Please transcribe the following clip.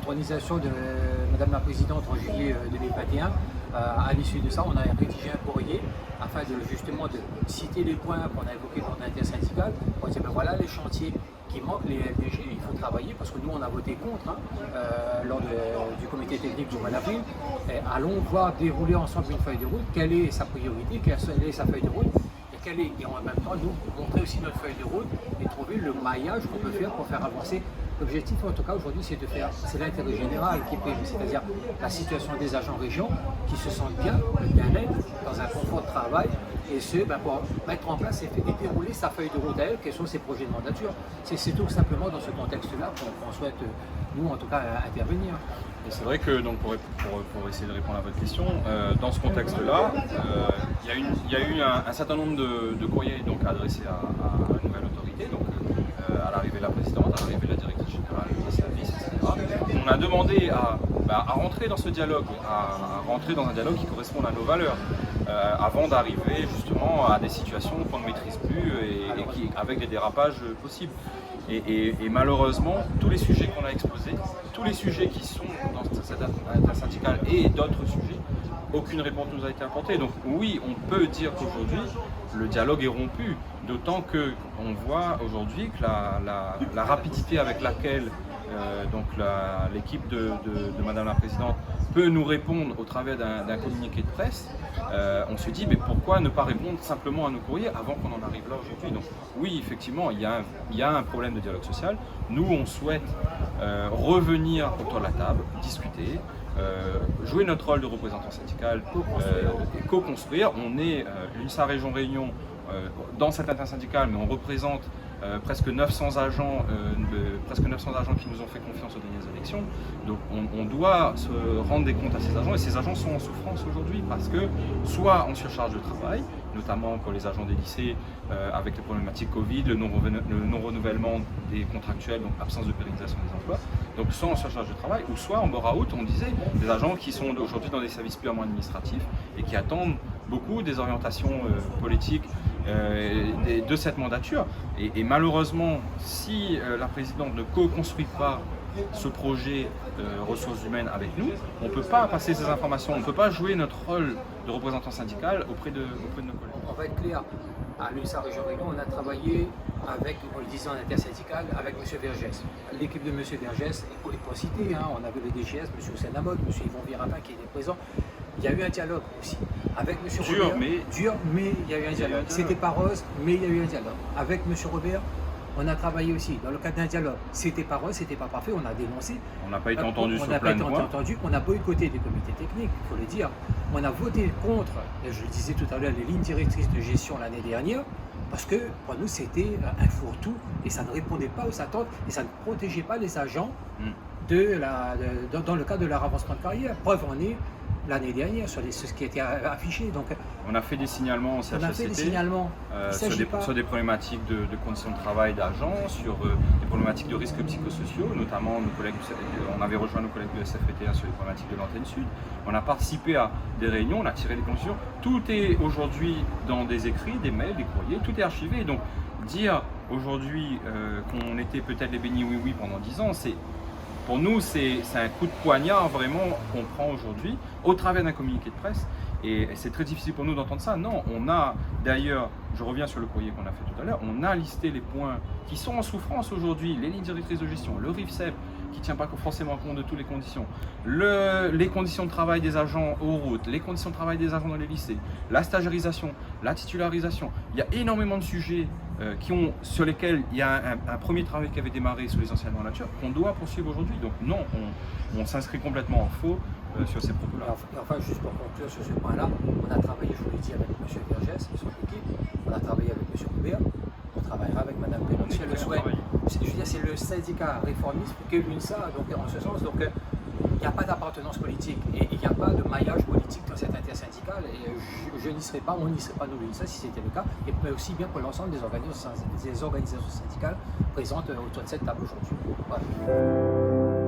l'intronisation de Madame la Présidente en juillet 2021, à l'issue de ça, on a rédigé un courrier afin justement de citer les points qu'on a évoqués lors de l'intersyndicale. On dit ben voilà les chantiers qui manquent, les LDG, il faut travailler parce que nous on a voté contre lors du comité technique du mois d'avril. Allons voir dérouler ensemble une feuille de route, quelle est sa priorité, quelle est sa feuille de route. Et en même temps, nous montrer aussi notre feuille de route et trouver le maillage qu'on peut faire pour faire avancer. L'objectif, en tout cas, aujourd'hui, c'est l'intérêt général qui prime, c'est-à-dire la situation des agents région qui se sentent bien, le bien-être, dans un confort de travail, et pour mettre en place et dérouler sa feuille de route à elle, quels sont ses projets de mandature. C'est tout simplement dans ce contexte-là qu'on souhaite, nous, en tout cas, intervenir. C'est vrai que, donc, pour essayer de répondre à votre question, dans ce contexte-là, il y a eu un certain nombre de courriers donc, adressés à la nouvelle autorité, donc, à l'arrivée de la présidente, à l'arrivée de la directrice générale des services, etc. On a demandé à rentrer dans ce dialogue, à rentrer dans un dialogue qui corresponde à nos valeurs, avant d'arriver justement à des situations qu'on ne maîtrise plus avec des dérapages possibles. Et malheureusement, tous les sujets qu'on a exposés, tous les sujets qui sont dans cette intersyndicale et d'autres sujets, aucune réponse nous a été apportée. Donc oui, on peut dire qu'aujourd'hui, le dialogue est rompu, d'autant qu'on voit aujourd'hui que la rapidité avec laquelle l'équipe de Madame la Présidente peut nous répondre au travers d'un communiqué de presse, on se dit mais pourquoi ne pas répondre simplement à nos courriers avant qu'on en arrive là aujourd'hui. Donc oui, effectivement, il y a un problème de dialogue social. Nous, on souhaite revenir autour de la table, discuter, jouer notre rôle de représentant syndical, co-construire. On est l'UNSA Région Réunion dans cette intersyndicale, mais on représente presque 900 agents qui nous ont fait confiance aux dernières élections. Donc on doit se rendre des comptes à ces agents, et ces agents sont en souffrance aujourd'hui parce que soit en surcharge de travail, notamment pour les agents des lycées avec les problématiques Covid, le non-renouvellement des contractuels, donc absence de pérennisation des emplois, donc soit en surcharge de travail, ou soit en bore-out, on disait, des agents qui sont aujourd'hui dans des services purement administratifs et qui attendent beaucoup des orientations politiques de cette mandature. Et malheureusement, si la présidente ne co-construit pas ce projet ressources humaines avec nous, on ne peut pas passer ces informations, on ne peut pas jouer notre rôle de représentant syndical auprès de nos collègues. On va être clair, à l'UNSA Région Réunion, on a travaillé avec, on le disait en intersyndicale, avec M. Vergès. L'équipe de M. Vergès, pour les citer, on avait le DGS, M. Hussein Amod, M. Yvon Virapin qui était présent. Il y a eu un dialogue aussi avec M. Robert. Dur, mais il y a eu un dialogue. C'était pas rose, mais il y a eu un dialogue. Avec M. Robert, on a travaillé aussi dans le cadre d'un dialogue. C'était pas rose, c'était pas parfait, on a dénoncé. On n'a pas été entendu sur plein de points. On a boycotté des comités techniques, il faut le dire. On a voté contre, et je le disais tout à l'heure, les lignes directrices de gestion l'année dernière, parce que pour nous c'était un fourre-tout et ça ne répondait pas aux attentes et ça ne protégeait pas les agents dans le cadre de leur avancement de carrière. Preuve en est l'année dernière sur ce qui était affiché. Donc, on a fait des signalements au CHSCT sur des problématiques de conditions de travail d'agents, sur des problématiques de risques psychosociaux, notamment on avait rejoint nos collègues de SFPT sur les problématiques de l'antenne sud. On a participé à des réunions, on a tiré des conclusions. Tout est aujourd'hui dans des écrits, des mails, des courriers, tout est archivé. Donc dire aujourd'hui qu'on était peut-être les bénis oui pendant 10 ans, pour nous, c'est un coup de poignard vraiment qu'on prend aujourd'hui au travers d'un communiqué de presse. Et c'est très difficile pour nous d'entendre ça. Non, on a d'ailleurs, je reviens sur le courrier qu'on a fait tout à l'heure, on a listé les points qui sont en souffrance aujourd'hui, les lignes directrices de gestion, le RIFSEP qui ne tient pas forcément compte de toutes les conditions, les conditions de travail des agents aux routes, les conditions de travail des agents dans les lycées, la stagiarisation, la titularisation. Il y a énormément de sujets sur lesquels il y a un premier travail qui avait démarré sous les anciennes mandatures qu'on doit poursuivre aujourd'hui. Donc non, on s'inscrit complètement en faux sur ces propos-là. Enfin, juste pour conclure sur ce point-là, on a travaillé, je vous l'ai dit, avec M. Vergès et son équipe, on a travaillé avec M. Robert, on travaillera avec Mme Pelon si elle le souhaite. Je veux dire, c'est le syndicat réformiste que l'UNSA, donc en ce sens, donc il n'y a pas d'appartenance politique et il n'y a pas de maillage politique dans cette intersyndicale et je n'y serais pas, on n'y serait pas nous l'UNSA si c'était le cas, et aussi bien pour l'ensemble des organisations syndicales présentes autour de cette table aujourd'hui. Voilà.